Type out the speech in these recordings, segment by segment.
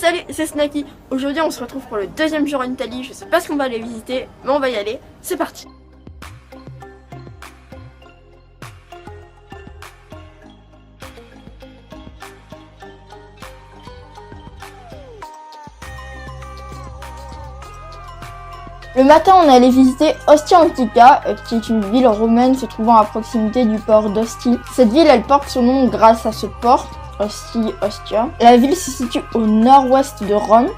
Salut, c'est Snacky. Aujourd'hui on se retrouve pour le deuxième jour en Italie. Je sais pas ce qu'on va aller visiter, mais on va y aller. C'est parti. Le matin, on allait visiter Ostia Antica, qui est une ville romaine se trouvant à proximité du port d'Ostie. Cette ville, elle porte son nom grâce à ce port, Ostia. La ville se situe au nord-ouest de Rome.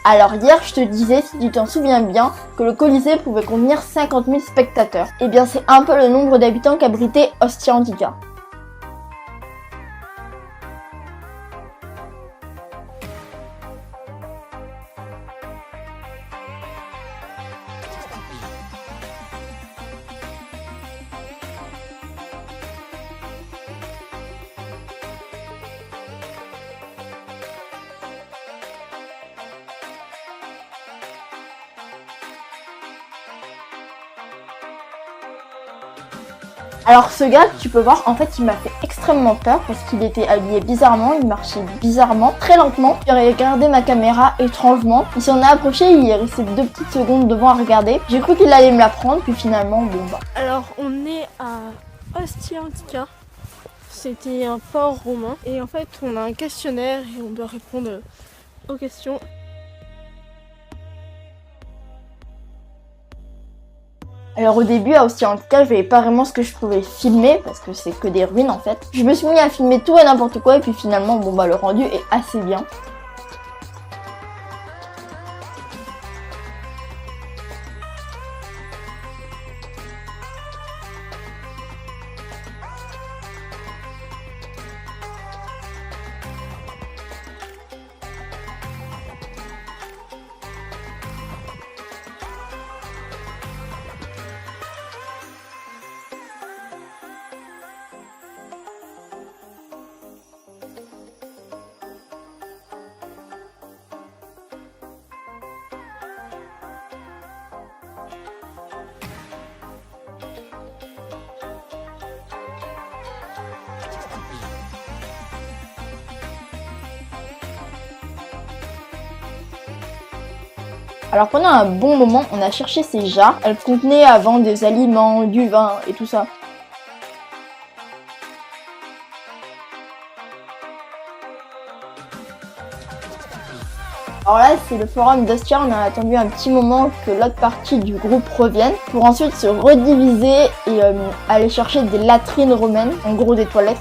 Alors hier, je te disais, si tu t'en souviens bien, que le Colisée pouvait contenir 50 000 spectateurs. Eh bien, c'est un peu le nombre d'habitants qu'abritait Ostia Antica. Alors ce gars, tu peux voir, en fait, il m'a fait extrêmement peur parce qu'il était habillé bizarrement, il marchait bizarrement, très lentement. Il a regardé ma caméra étrangement. Il s'en est approché, il est resté 2 petites secondes devant à regarder. J'ai cru qu'il allait me la prendre, puis finalement, bon bah. Alors on est à Ostia Antica. C'était un port romain. Et en fait, on a un questionnaire et on doit répondre aux questions. Alors au début à Ostia Antica, je voyais pas vraiment ce que je pouvais filmer parce que c'est que des ruines en fait. Je me suis mis à filmer tout et n'importe quoi et puis finalement bon bah le rendu est assez bien. Alors pendant un bon moment, on a cherché ces jarres. Elles contenaient avant des aliments, du vin et tout ça. Alors là, c'est le forum d'Ostia. On a attendu un petit moment que l'autre partie du groupe revienne pour ensuite se rediviser et aller chercher des latrines romaines, en gros des toilettes.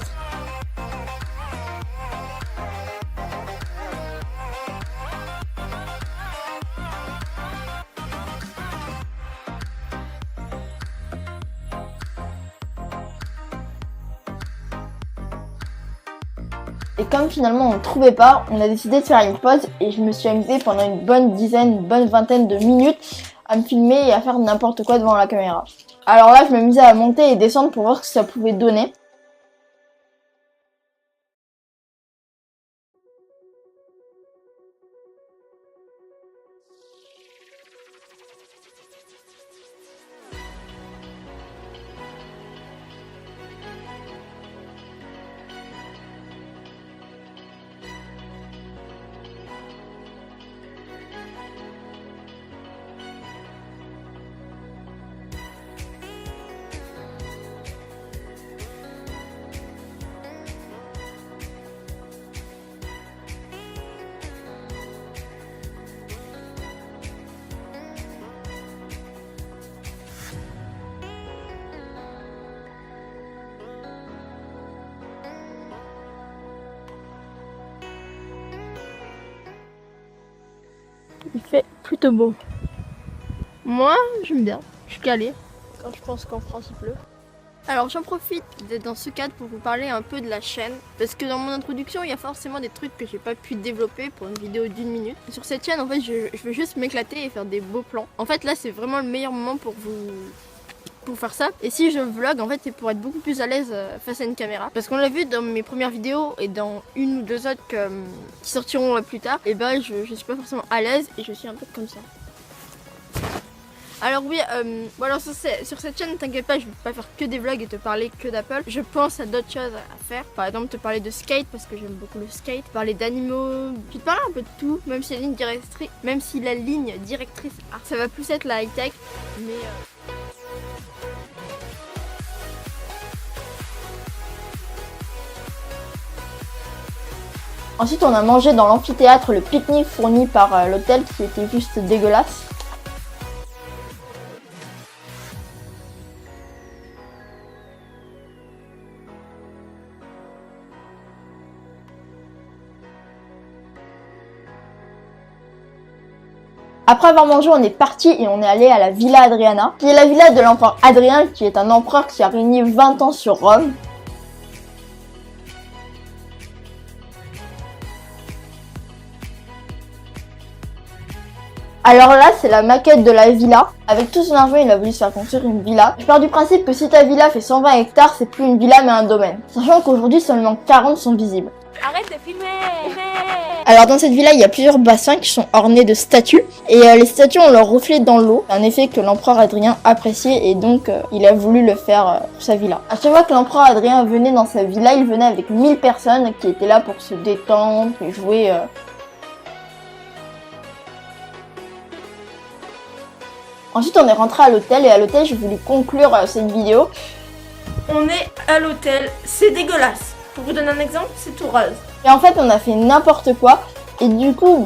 Et comme finalement on ne trouvait pas, on a décidé de faire une pause et je me suis amusée pendant une bonne vingtaine de minutes à me filmer et à faire n'importe quoi devant la caméra. Alors là, je m'amusais à monter et descendre pour voir ce que ça pouvait donner. Il fait plutôt beau. Moi, j'aime bien. Je suis calée quand je pense qu'en France il pleut. Alors j'en profite d'être dans ce cadre pour vous parler un peu de la chaîne. Parce que dans mon introduction, il y a forcément des trucs que j'ai pas pu développer pour une vidéo d'1 minute. Sur cette chaîne, en fait, je veux juste m'éclater et faire des beaux plans. En fait, là, c'est vraiment le meilleur moment pour faire ça. Et si je vlog, en fait, c'est pour être beaucoup plus à l'aise face à une caméra. Parce qu'on l'a vu dans mes premières vidéos et dans une ou deux autres qui sortiront plus tard, et bah je suis pas forcément à l'aise et je suis un peu comme ça. Alors oui, voilà, sur cette chaîne, t'inquiète pas, je vais pas faire que des vlogs et te parler que d'Apple. Je pense à d'autres choses à faire. Par exemple, te parler de skate parce que j'aime beaucoup le skate. Parler d'animaux, puis te parler un peu de tout, même si la ligne directrice, ça va plus être la high-tech, mais... Ensuite, on a mangé dans l'amphithéâtre le pique-nique fourni par l'hôtel qui était juste dégueulasse. Après avoir mangé, on est parti et on est allé à la Villa Adriana, qui est la villa de l'empereur Adrien, qui est un empereur qui a régné 20 ans sur Rome. Alors là, c'est la maquette de la villa. Avec tout son argent, il a voulu se faire construire une villa. Je pars du principe que si ta villa fait 120 hectares, c'est plus une villa mais un domaine. Sachant qu'aujourd'hui, seulement 40 sont visibles. Arrête de filmer. Alors dans cette villa, il y a plusieurs bassins qui sont ornés de statues. Et les statues ont leur reflet dans l'eau. Un effet que l'empereur Adrien appréciait et donc il a voulu le faire pour sa villa. À chaque fois que l'empereur Adrien venait dans sa villa, il venait avec 1000 personnes qui étaient là pour se détendre et jouer... Ensuite, on est rentré à l'hôtel et à l'hôtel, j'ai voulu conclure cette vidéo. On est à l'hôtel, c'est dégueulasse. Pour vous donner un exemple, c'est tout rose. Et en fait, on a fait n'importe quoi. Et du coup,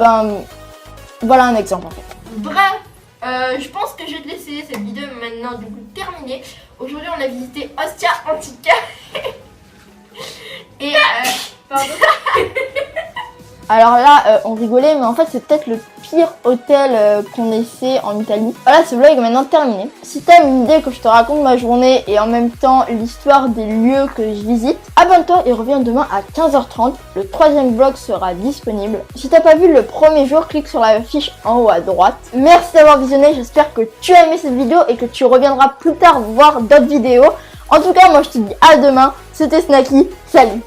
voilà un exemple en fait. Bref, je pense que je vais te laisser cette vidéo maintenant du coup terminée. Aujourd'hui, on a visité Ostia Antica. Et pardon. Alors là, on rigolait, mais en fait, c'est peut-être le pire hôtel qu'on ait fait en Italie. Voilà, ce vlog est maintenant terminé. Si t'aimes une idée que je te raconte ma journée et en même temps l'histoire des lieux que je visite, abonne-toi et reviens demain à 15h30. Le 3e vlog sera disponible. Si t'as pas vu le premier jour, clique sur la fiche en haut à droite. Merci d'avoir visionné, j'espère que tu as aimé cette vidéo et que tu reviendras plus tard voir d'autres vidéos. En tout cas, moi je te dis à demain. C'était Snacky, salut!